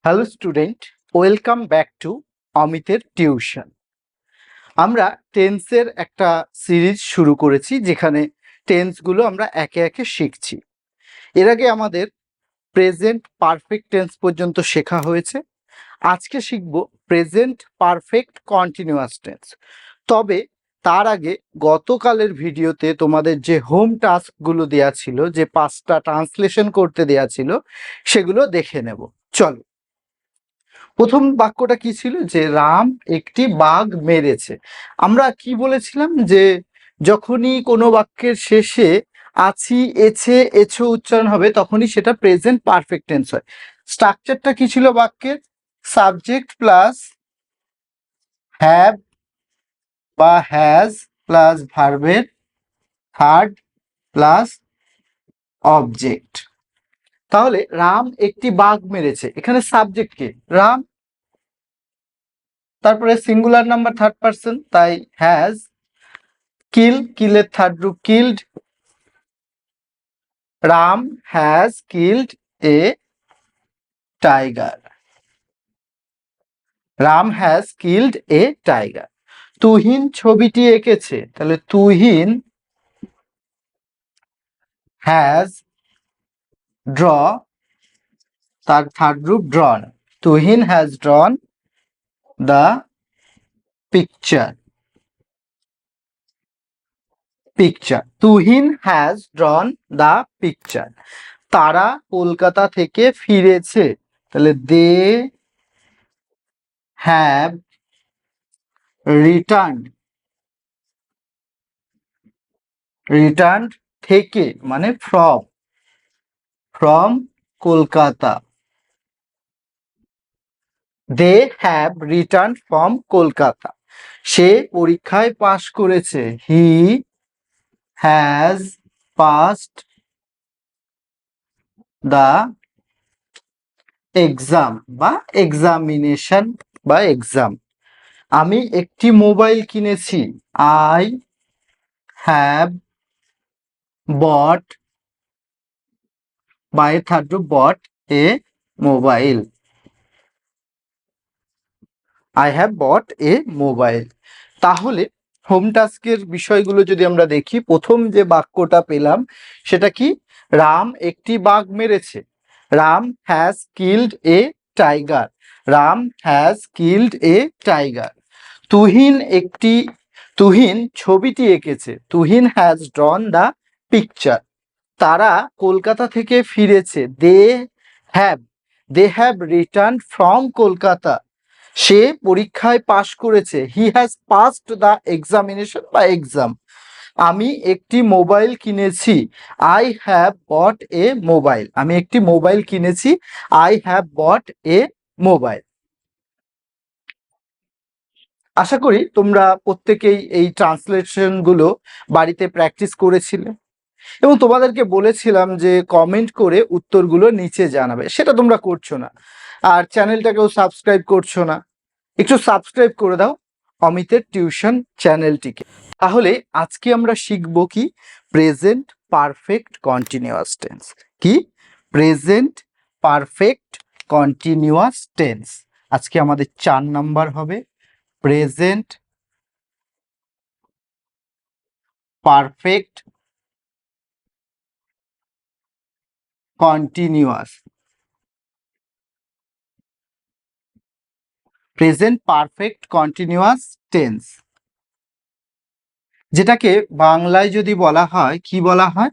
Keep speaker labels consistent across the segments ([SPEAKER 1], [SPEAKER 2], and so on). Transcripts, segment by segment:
[SPEAKER 1] Hello student, welcome back to অমিতের tuition. আমরা টেন্সের একটা সিরিজ শুরু করেছি যেখানে টেন্সগুলো আমরা একে একে শিখছি। এর আগে আমাদের প্রেজেন্ট পারফেক্ট টেন্স পর্যন্ত শেখা হয়েছে। আজকে শিখব প্রেজেন্ট পারফেক্ট কন্টিনিউয়াস টেন্স। তবে তার আগে গতকালের ভিডিওতে তোমাদের যে হোম টাস্কগুলো দেওয়া ছিল, যে 5টা ট্রান্সলেশন করতে দেওয়া ছিল, সেগুলো দেখে নেব। চলো। প্রথম বাক্যটা কি ছিল? যে রাম একটি বাঘ মেরেছে। আমরা কি বলেছিলাম? যে যখনই কোনো বাক্যের শেষে আছি, এছে, এছো উচ্চারণ হবে তখনই সেটা প্রেজেন্ট পারফেক্ট টেন্স হয়। স্ট্রাকচারটা কি ছিল বাক্যের? সাবজেক্ট প্লাস হ্যাভ বা হ্যাজ প্লাস ভার্বের থার্ড প্লাস অবজেক্ট। তাহলে রাম একটি বাঘ মেরেছে, এখানে সাবজেক্ট কে? রাম। তারপরে সিঙ্গুলার নাম্বার থার্ড পারসন, তাই হ্যাজ। কিলের থার্ড রূপ killed. Ram has killed a tiger. Ram has killed a tiger. Tuhin ছবিটি এঁকেছে, তাহলে তুহিন হ্যাজ ড্র, তার থার্ড রূপ ড্রন। Tuhin has drawn the picture. Tuhin has drawn the picture. তারা কলকাতা থেকে ফিরেছে, তাহলে দে হ্যাভ রিটার্ন থেকে মানে from Kolkata. They have return from Kolkata. সে পরীক্ষায় পাশ করেছে, he has passed the exam বা এক্সামিনেশন বা এক্সাম। আমি একটি মোবাইল কিনেছি, I have bought, by third রূপ bought a mobile. I have bought a mobile. তাহলে হোম টাস্কের বিষয়গুলো যদি আমরা দেখি, প্রথম যে বাক্যটা পেলাম সেটা কি? রাম একটি বাঘ মেরেছে। Ram has killed a tiger. Ram has killed a tiger. Tuhin ছবিটি এঁকেছে। Tuhin has drawn the picture. তারা কলকাতা থেকে ফিরেছে, have they have return from Kolkata. সে পরীক্ষায় পাশ করেছে, he has passed the examination বা এক্সাম। আমি একটি মোবাইল কিনেছি, I have bought a mobile. আমি একটি মোবাইল কিনেছি, I have bought a mobile. আশা করি তোমরা প্রত্যেকেই এই ট্রান্সলেশন গুলো বাড়িতে প্র্যাকটিস করেছিলে এবং তোমাদেরকে বলেছিলাম যে কমেন্ট করে উত্তরগুলো নিচে জানাবে, সেটা তোমরা করছো না। আর চ্যানেলটাকেও সাবস্ক্রাইব করছো না, একটু সাবস্ক্রাইব করে দাও অমিতের টিউশন চ্যানেলটিকে। তাহলে আজকে আমরা শিখব কি? Present perfect continuous tense. কি? Present perfect continuous tense. আজকে আমাদের 4 নাম্বার হবে present perfect continuous. Present perfect continuous tense, যেটাকে বাংলায় যদি বলা হয়, কি বলা হয়?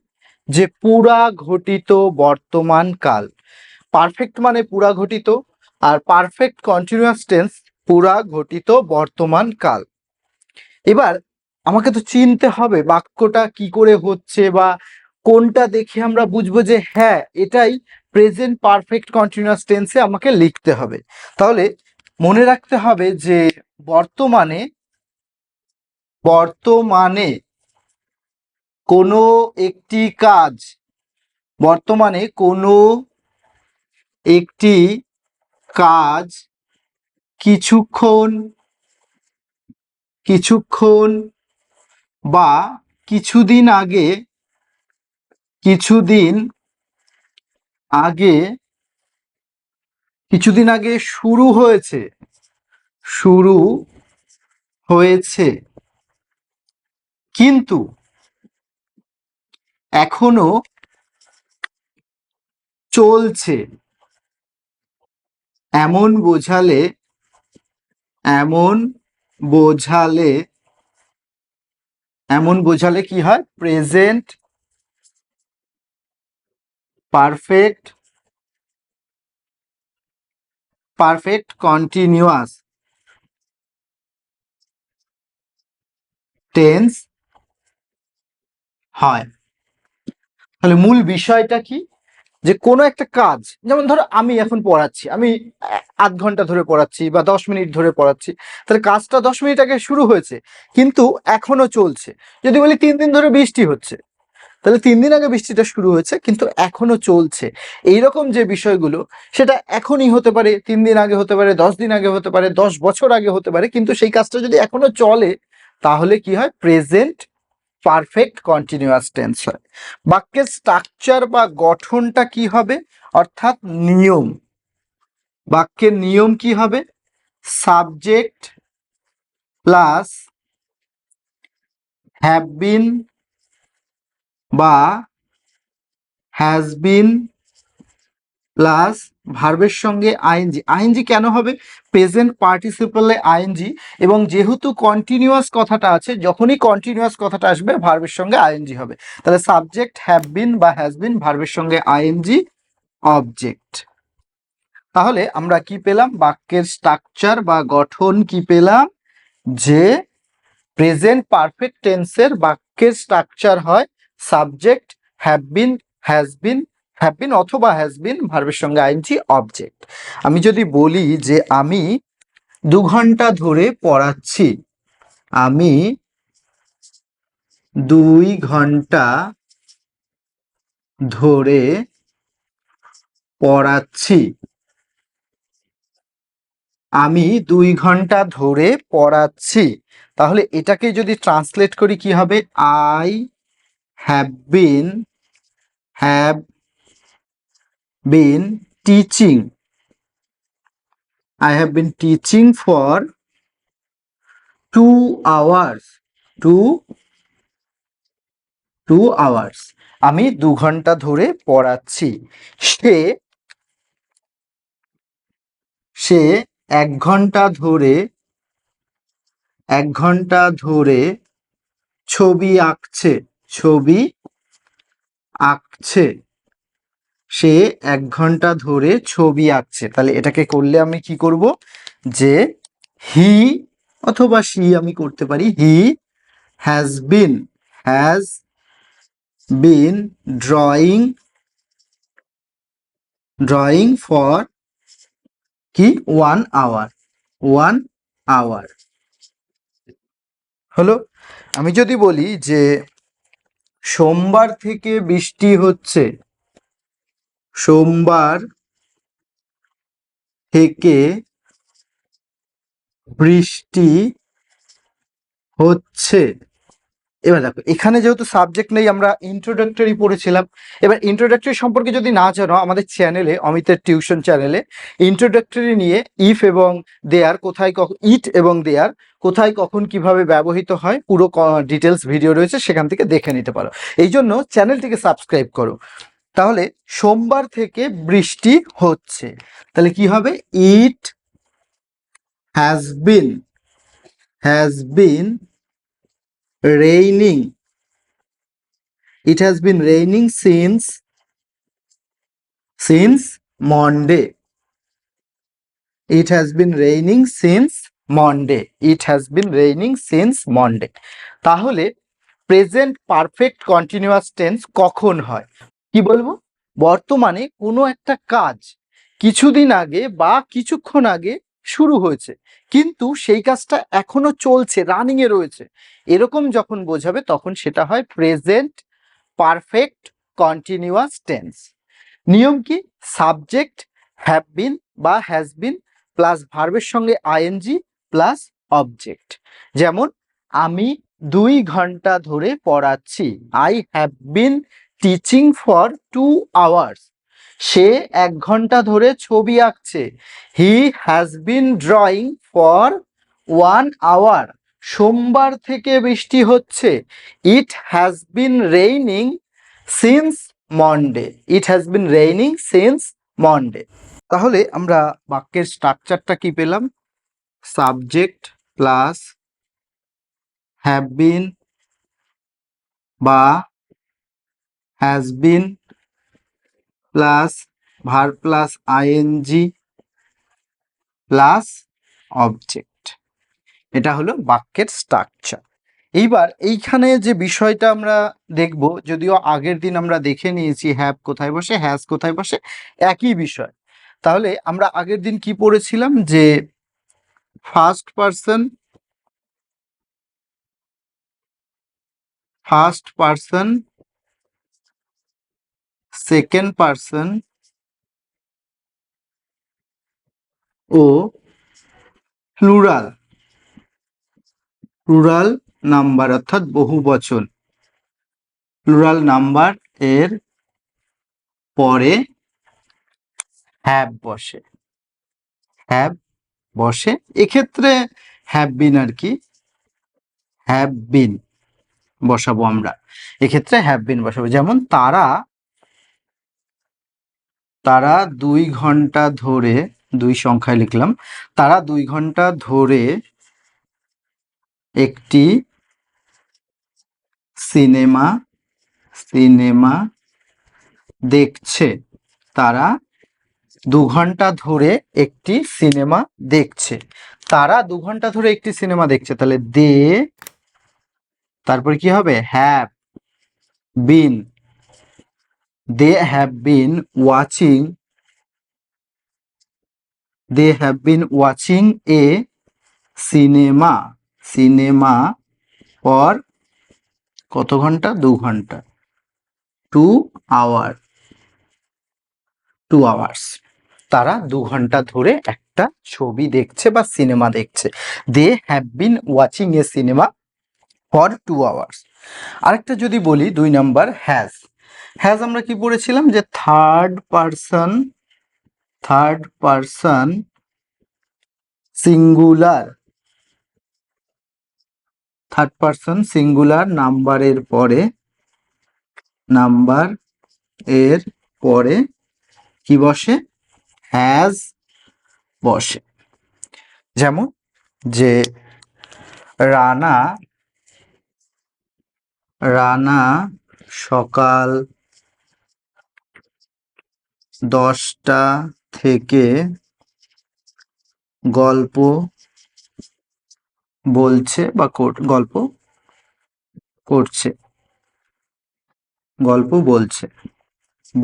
[SPEAKER 1] যে পুরা ঘটিত বর্তমান কাল। পারফেক্ট মানে পুরা ঘটিত, আর পারফেক্ট কন্টিনিউয়াস টেন্স পুরা ঘটিত বর্তমান কাল। এবার আমাকে তো চিনতে হবে বাক্যটা কি করে হচ্ছে, বা কোনটা দেখে আমরা বুঝবো যে হ্যাঁ এটাই প্রেজেন্ট পারফেক্ট কন্টিনিউয়াস টেন্সে আমাকে লিখতে হবে। তাহলে মনে রাখতে হবে যে বর্তমানে বর্তমানে কোনো একটি কাজ, বর্তমানে কোনো একটি কাজ কিছুক্ষণ কিছুক্ষণ বা কিছুদিন আগে কিছুদিন আগে কিছুদিন আগে শুরু হয়েছে, শুরু হয়েছে, কিন্তু এখনো চলছে, এমন বোঝালে, এমন বোঝালে, এমন বোঝালে কি হয়? Present perfect, perfect continuous tense হয়। তাহলে মূল বিষয়টা কি? যে কোনো একটা কাজ, যেমন ধরো আমি এখন পড়াচ্ছি, আমি আধ ঘন্টা ধরে পড়াচ্ছি বা 10 মিনিট ধরে পড়াচ্ছি, তাহলে কাজটা 10 মিনিট আগে শুরু হয়েছে কিন্তু এখনো চলছে। যদি বলি 3 দিন ধরে বৃষ্টি হচ্ছে, তাহলে 3 দিন আগে বৃষ্টিটা শুরু হয়েছে কিন্তু এখনো চলছে। এইরকম যে বিষয়গুলো, সেটা এখনই হতে পারে, 3 দিন আগে হতে পারে, 10 দিন আগে হতে পারে, 10 বছর আগে হতে পারে, কিন্তু সেই কাজটা যদি এখনো চলে তাহলে কি হয়? প্রেজেন্ট পারফেক্ট কন্টিনিউয়াস টেন্স হয়। বাক্যের স্ট্রাকচার বা গঠনটা কি হবে? অর্থাৎ নিয়ম। বাক্যের নিয়ম কি হবে? সাবজেক্ট প্লাস হ্যাভ বিন বা হ্যাজ বিন প্লাস ভার্বের সঙ্গে আইএনজি। আইএনজি কেন হবে? প্রেজেন্ট পার্টিসিপলে আইএনজি, এবং যেহেতু কন্টিনিউয়াস কথাটা আছে, যখনই কন্টিনিউয়াস কথাটা আসবে ভার্বের সঙ্গে আইএনজি হবে। তাহলে সাবজেক্ট হ্যাভ বিন বা হ্যাজ বিন, ভার্বের সঙ্গে আইএনজি, অবজেক্ট। তাহলে আমরা কি পেলাম? বাক্যের স্ট্রাকচার বা গঠন কি পেলাম? যে প্রেজেন্ট পারফেক্ট টেন্সের বাক্যের স্ট্রাকচার হয় subject have been, has been, have been অথবা হ্যাজ বিন, ভার্বের সঙ্গে আইএনজি, অবজেক্ট। আমি যদি বলি যে আমি 2 ঘন্টা ধরে পড়াচ্ছি, আমি 2 ঘন্টা ধরে পড়াচ্ছি, আমি 2 ঘন্টা ধরে পড়াচ্ছি, তাহলে এটাকে যদি ট্রান্সলেট করি কি হবে? I have bin, have been teaching, I have been teaching for 2 hours. 2 hours. আমি 2 ঘন্টা ধরে পড়াচ্ছি। সে সে 1 ঘন্টা ধরে 1 ঘন্টা ধরে ছবি আঁকছে, ছবি আঁকছে। সে 1 ঘন্টা ধরে ছবি আঁকছে। তাহলে এটাকে করলে আমি কি করব? যে হি অথবা শি আমি করতে পারি। হি has bin, has been drawing for কি 1 hour, 1 hour হলো। আমি যদি বলি যে সোমবার থেকে বৃষ্টি হচ্ছে, সোমবার থেকে বৃষ্টি হচ্ছে। এবার দেখো, এখানে যেহেতু সাবজেক্ট নেই, আমরা ইন্ট্রোডাক্টরি পড়েছিলাম। এবার ইন্ট্রোডাক্টরি সম্পর্কে যদি না জানো, আমাদের চ্যানেলে, অমিতের টিউশন চ্যানেলে ইন্ট্রোডাক্টরি নিয়ে ইফ এবং দেয়ার কোথায় কখন, ইট এবং দেয়ার কোথায় কখন কিভাবে ব্যবহৃত হয় পুরো ডিটেলস ভিডিও রয়েছে, সেখান থেকে দেখে নিতে পারো। এই জন্য চ্যানেলটিকে সাবস্ক্রাইব করো। তাহলে সোমবার থেকে বৃষ্টি হচ্ছে, তাহলে কি হবে? ইট has bin, has been raining, it has been raining since Monday. It has been raining since Monday. It has been raining since Monday. তাহলে প্রেজেন্ট পারফেক্ট কন্টিনিউয়াস টেন্স কখন হয়? কি বলবো? বর্তমানে কোনো একটা কাজ কিছুদিন আগে বা কিছুক্ষণ আগে শুরু হয়েছে কিন্তু সেই কাজটা এখনো চলছে, রানিং এ রয়েছে, এরকম যখন বোঝাবে তখন সেটা হয় প্রেজেন্ট পারফেক্ট কন্টিনিউয়াস টেন্স। নিয়ম কি? সাবজেক্ট হ্যাভ বিন বা হ্যাজ বিন প্লাস ভার্বের সঙ্গে আইএনজি প্লাস অবজেক্ট। যেমন আমি 2 ঘন্টা ধরে পড়াচ্ছি, I have been teaching for 2 hours. সে 1 ঘন্টা ধরে ছবি আঁকছে। He has been drawing for 1 hour. সোমবার থেকে বৃষ্টি হচ্ছে। It has been raining since Monday. It has been raining since Monday. তাহলে আমরা বাক্যের স্ট্রাকচারটা কি পেলাম? সাবজেক্ট প্লাস হ্যাভ বিন বা has been plus verb plus ING plus object. এটা হলো বাক্যের স্ট্রাকচার। এইবার এইখানে যে বিষয়টা আমরা দেখব, যদিও আগের দিন আমরা দেখে নিয়েছি হ্যাভ কোথায় বসে, হ্যাজ কোথায় বসে, একই বিষয়। তাহলে আমরা আগের দিন কি পড়েছিলাম যে ফার্স্ট পারসন, সেকেন্ড পারসন ও প্লুরাল নাম্বার অর্থাৎ বহু বচন, প্লুরাল নাম্বার এর পরে হ্যাভ বসে। এক্ষেত্রে হ্যাভ বিন আর কি, হ্যাভ বিন বসাবো আমরা। এক্ষেত্রে হ্যাভ বিন বসাবো। যেমন তারা 2 ঘন্টা ধরে, 2 সংখ্যায় লিখলাম, তারা 2 ঘন্টা ধরে একটি সিনেমা দেখছে। তারা 2 ঘন্টা ধরে একটি সিনেমা দেখছে। তারা 2 ঘন্টা ধরে একটি সিনেমা দেখছে। তাহলে তারপরে কি হবে? Have been. They have been watching a cinema for কত ঘন্টা? 2 ঘন্টা, 2 আওয়ার্স। তারা 2 ঘন্টা ধরে একটা ছবি দেখছে বা সিনেমা দেখছে। They have been watching a cinema for 2 hours. আরেকটা যদি বলি 2 নাম্বার হ্যাজ আমরা কি পড়েছিলাম যে থার্ড পারসন সিঙ্গুলার নাম্বার এর পরে কি বসে? হ্যাজ বসে। যেমন যে রানা সকাল 10টা থেকে গল্প বলছে বা গল্প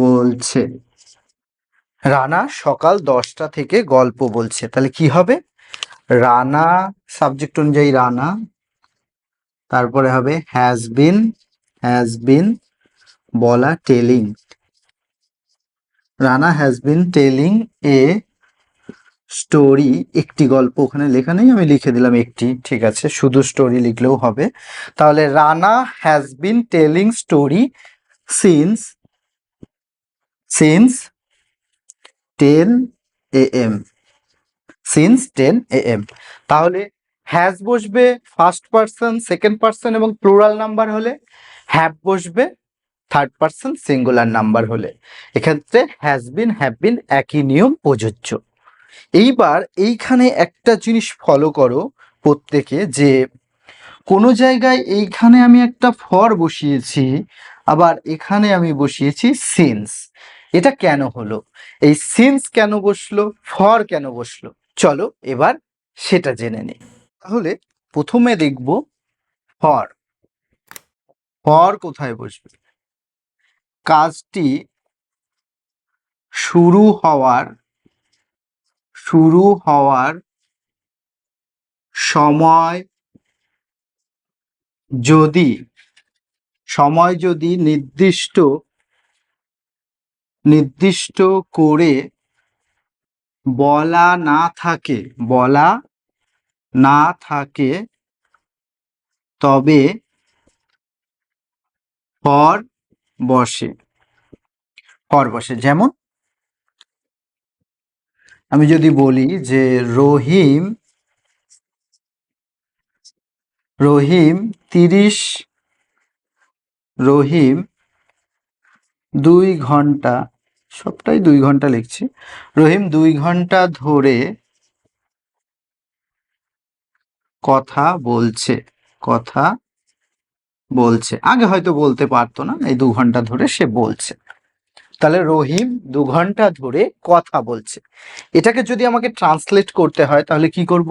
[SPEAKER 1] বলছে। রানা সকাল 10টা থেকে গল্প বলছে। তাহলে কি হবে? রানা সাবজেক্ট অনুযায়ী রানা, তারপরে হবে হ্যাজ বিন বলা, telling. Rana has been telling a story, একটি গল্প। ওখানে লেখা নেই, আমি লিখে দিলাম একটি, ঠিক আছে, শুধু স্টোরি লিখলেও হবে। তাহলে Rana has been telling story since 10 AM। তাহলে হ্যাজ বসবে ফার্স্ট পারসন, সেকেন্ড পারসন এবং প্লুরাল নাম্বার হলে, হ্যাভ বসবে থার্ড পারসন সিঙ্গুলার নাম্বার হলে। এক্ষেত্রে হ্যাজ বিন হ্যাভ বিন একই নিয়ম প্রযোজ্য। এইবার এইখানে একটা জিনিস ফলো করো প্রত্যেকে, যে কোনো জায়গায় এইখানে আমি একটা ফর বসিয়েছি, আবার এখানে আমি বসিয়েছি সিন্স। এটা কেন হলো? এই সিন্স কেন বসলো, ফর কেন বসলো, চলো এবার সেটা জেনে নিই। তাহলে প্রথমে দেখব ফর কোথায় বসবে? কাজটি শুরু হওয়ার সময় যদি নির্দিষ্ট করে বলা না থাকে তবে ফর বসে। যেমন আমি যদি বলি যে রহিম রহিম 2 ঘন্টা, সবটাই 2 ঘন্টা লিখছি, রহিম 2 ঘন্টা ধরে কথা বলছে। কথা বলছে, আগে হয়তো বলতে পারতো না, এই 2 ঘন্টা ধরে সে বলছে। তাহলে রহিম 2 ঘন্টা ধরে কথা বলছে। এটাকে যদি আমাকে ট্রান্সলেট করতে হয় তাহলে কি করব?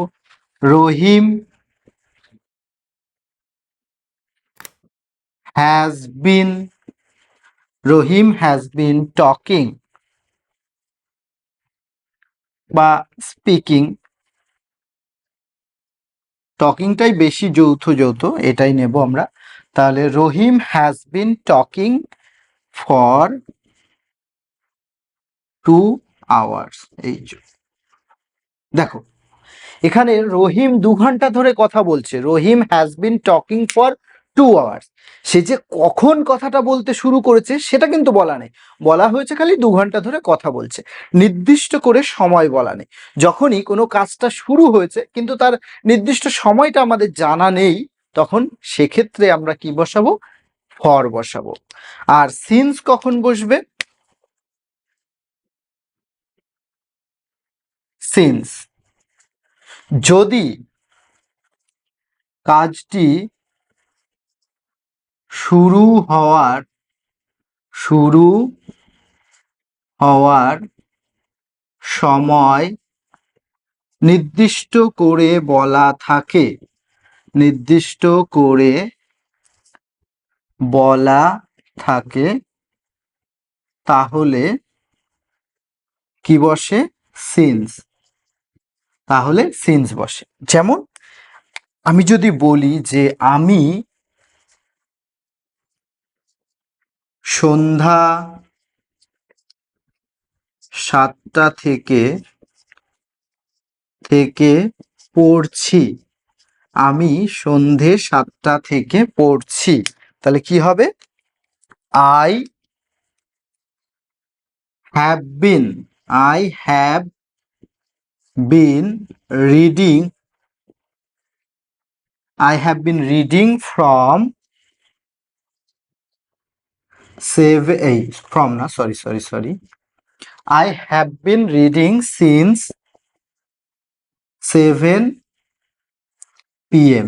[SPEAKER 1] Rahim has been Rahim has been talking বা স্পিকিং, টকিংটাই বেশি যৌথ যৌথ, এটাই নেব আমরা। তাহলে Rahim has been talking for 2 hours। এই দেখো, এখানে রহিম 2 ঘন্টা ধরে কথা বলছে, Rahim has been talking for 2 hours। সে যে কখন কথাটা বলতে শুরু করেছে সেটা কিন্তু বলা নেই, বলা হয়েছে খালি 2 ঘন্টা ধরে কথা বলছে, নির্দিষ্ট করে সময় বলা নেই। যখনই কোনো কাজটা শুরু হয়েছে কিন্তু তার নির্দিষ্ট সময়টা আমাদের জানা নেই, তখন সেক্ষেত্রে আমরা কি বসাবো? ফর বসাবো। আর সিন্স কখন বসবে? সিন্স যদি কাজটি শুরু হওয়ার শুরু হওয়ার সময় নির্দিষ্ট করে বলা থাকে, নির্দিষ্ট করে বলা থাকে, তাহলে কি বসে? সিন্স। তাহলে সিন্স বসে। যেমন আমি যদি বলি যে আমি সন্ধ্যা 7টা থেকে পড়ছি, আমি সন্ধে 7টা থেকে পড়ছি, তাহলে কি হবে? I have been I have been reading I have been reading from I have been reading since 7 p.m.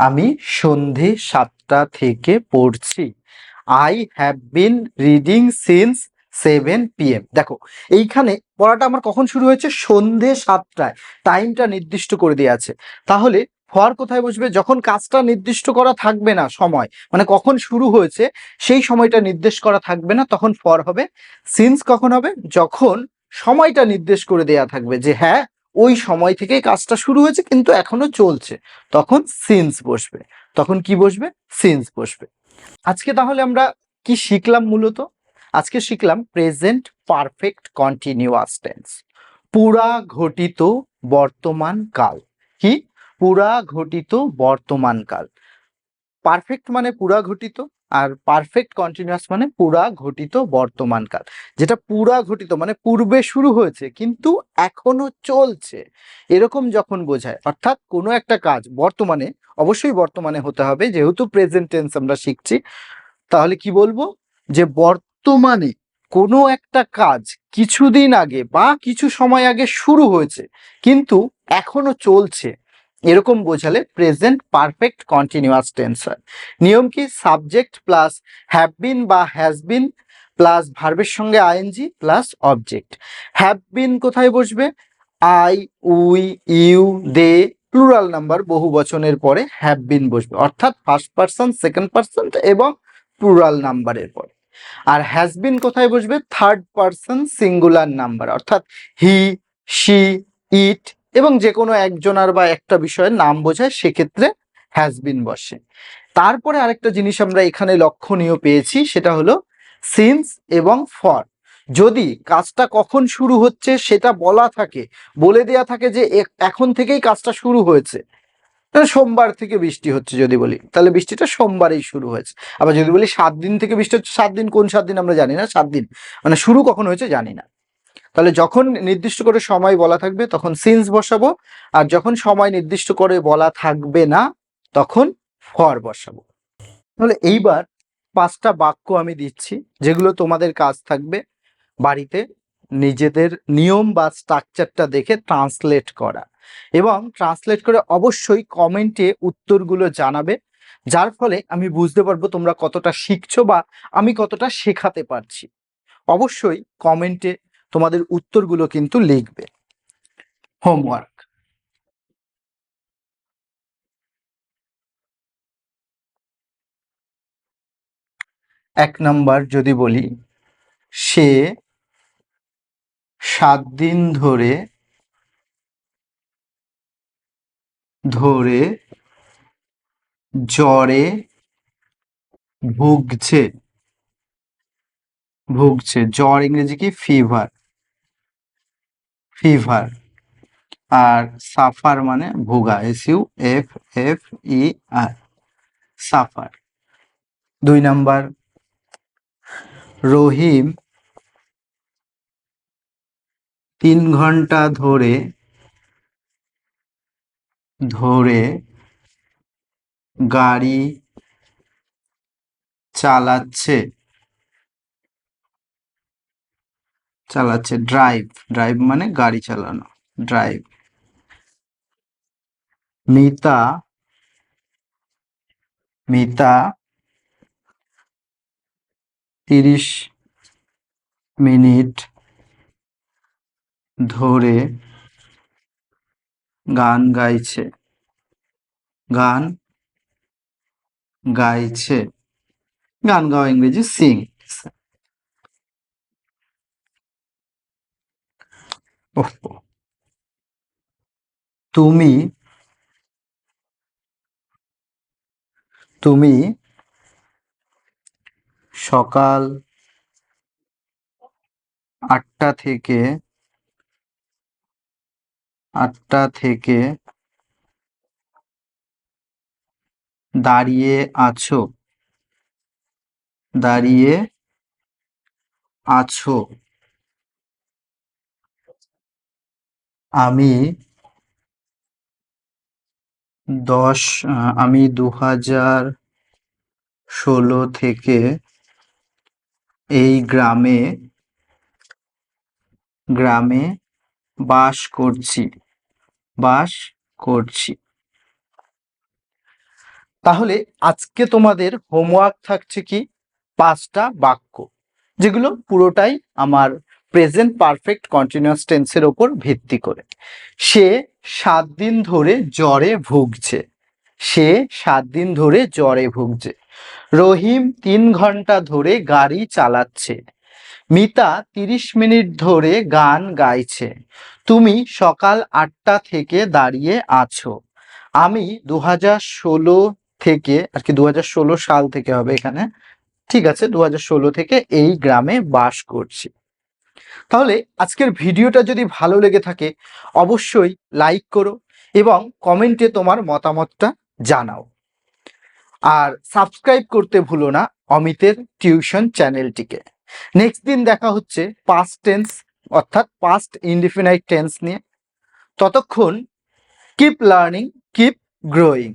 [SPEAKER 1] আমি সন্ধে 7টা থেকে পড়ছি। I have been reading since 7 p.m. দেখো, এইখানে পড়াটা আমার কখন শুরু হয়েছে? সন্ধে 7টায়, টাইমটা নির্দিষ্ট করে দেওয়া আছে। তাহলে ফর কোথায় বসবে? যখন কাজটা নির্দিষ্ট করা থাকবে না সময়, মানে কখন শুরু হয়েছে সেই সময়টা নির্দেশ করা থাকবে না, তখন ফর হবে। সিন্স কখন হবে? যখন সময়টা নির্দেশ করে দেয়া থাকবে যে হ্যাঁ ওই সময় থেকেই কাজটা শুরু হয়েছে কিন্তু এখনো চলছে, তখন সিন্স বসবে। তখন কি বসবে? সিন্স বসবে। আজকে তাহলে আমরা কি শিখলাম? মূলত আজকে শিখলাম প্রেজেন্ট পারফেক্ট কন্টিনিউয়াস টেন্স, পুরা ঘটিত বর্তমান কাল। কি? পুরা ঘটিত বর্তমান কাল। পারফেক্ট মানে পুরা ঘটিত, আর পারফেক্ট কন্টিনিউয়াস মানে পুরা ঘটিত বর্তমান কাল। যেটা পুরা ঘটিত মানে পূর্বে শুরু হয়েছে কিন্তু এখনো চলছে, এরকম যখন বোঝায়, অর্থাৎ কোনো একটা কাজ বর্তমানে, অবশ্যই বর্তমানে হতে হবে যেহেতু প্রেজেন্ট টেন্স আমরা শিখছি, তাহলে কি বলবো? যে বর্তমানে কোনো একটা কাজ কিছুদিন আগে বা কিছু সময় আগে শুরু হয়েছে কিন্তু এখনো চলছে, এরকম বোঝালে প্রেজেন্ট পারফেক্ট কন্টিনিউয়াস টেন্স হয়। নিয়ম কি? সাবজেক্ট প্লাস হ্যাভ বিন বা হ্যাজ বিন প্লাস ভার্বের সঙ্গে ING plus object. Have been কোথায় বসবে? I, we, you, they, plural number বহু বচনের পরে হ্যাভ বিন বসবে, অর্থাৎ ফার্স্ট পারসন, সেকেন্ড পারসন এবং প্লুরাল নাম্বারের পরে। আর হ্যাজ বিন কোথায় বসবে? থার্ড পারসন সিঙ্গুলার নাম্বার, অর্থাৎ হি, শি, ইট এবং যে কোনো একজনের বা একটা বিষয়ের নাম বোঝায়, সেক্ষেত্রে হ্যাজ বিন বসে। তারপরে আরেকটা জিনিস আমরা এখানে লক্ষণীয় পেয়েছি, সেটা হলো সিন্স এবং ফর। যদি কাজটা কখন শুরু হচ্ছে সেটা বলা থাকে, বলে দেয়া থাকে যে এখন থেকেই কাজটা শুরু হয়েছে, সোমবার থেকে বৃষ্টি হচ্ছে যদি বলি, তাহলে বৃষ্টিটা সোমবারেই শুরু হয়েছে। আবার যদি বলি 7 দিন থেকে বৃষ্টি হচ্ছে, 7 দিন কোন 7 দিন আমরা জানি না, 7 দিন মানে শুরু কখন হয়েছে জানি না। তাহলে যখন নির্দিষ্ট করে সময় বলা থাকবে তখন সিন্স বসাবো, আর যখন সময় নির্দিষ্ট করে বলা থাকবে না তখন ফর বসাবো। তাহলে এইবার 5টা বাক্য আমি দিচ্ছি, যেগুলো তোমাদের কাজ থাকবে বাড়িতে নিজেদের নিয়ম বা স্ট্রাকচারটা দেখে ট্রান্সলেট করা, এবং ট্রান্সলেট করে অবশ্যই কমেন্টে উত্তরগুলো জানাবে, যার ফলে আমি বুঝতে পারবো তোমরা কতটা শিখছো বা আমি কতটা শেখাতে পারছি। অবশ্যই কমেন্টে তোমাদের উত্তরগুলো কিন্তু লিখবে। হোমওয়ার্ক, 1 নাম্বার যদি বলি, সে 7 দিন ধরে জ্বরে ভুগছে। জ্বর ইংরেজি কি? ফিভার। আর সাফার মানে ভোগা, SUFFER, সাফার। 2 নাম্বার, রহিম 3 ঘন্টা ধরে গাড়ি চালাচ্ছে। ড্রাইভ মানে গাড়ি চালানো, ড্রাইভ। মিতা 30 মিনিট ধরে গান গাইছে। গান গাওয়া ইংরেজি সিং। তুমি সকাল 8টা থেকে দাঁড়িয়ে আছো। আমি 2016 থেকে এই গ্রামে বাস করছি। তাহলে আজকে তোমাদের হোমওয়ার্ক থাকছে কি? 5টা বাক্য, যেগুলো পুরোটাই আমার প্রেজেন্ট পারফেক্ট কন্টিনিউয়াস টেন্সের ওপর ভিত্তি করে। সে 7 দিন ধরে জ্বরে ভুগছে। রহিম 3 ঘন্টা ধরে গাড়ি চালাচ্ছে। মিতা 30 মিনিট ধরে গান গাইছে। তুমি সকাল 8টা থেকে দাঁড়িয়ে আছো। আমি 2016 থেকে, আর কি 2016 সাল থেকে হবে এখানে, ঠিক আছে, 2016 থেকে এই গ্রামে বাস করছি। তাহলে আজকের ভিডিওটা যদি ভালো লেগে থাকে অবশ্যই লাইক করো এবং কমেন্টে তোমার মতামতটা জানাও। আর সাবস্ক্রাইব করতে ভুলো না অমিতের টিউশন চ্যানেলটিকে। নেক্সট দিন দেখা হচ্ছে পাস্ট টেন্স অর্থাৎ পাস্ট ইনডিফিনাইট টেন্স নিয়ে। ততক্ষণ কিপ লার্নিং, কিপ গ্রোয়িং।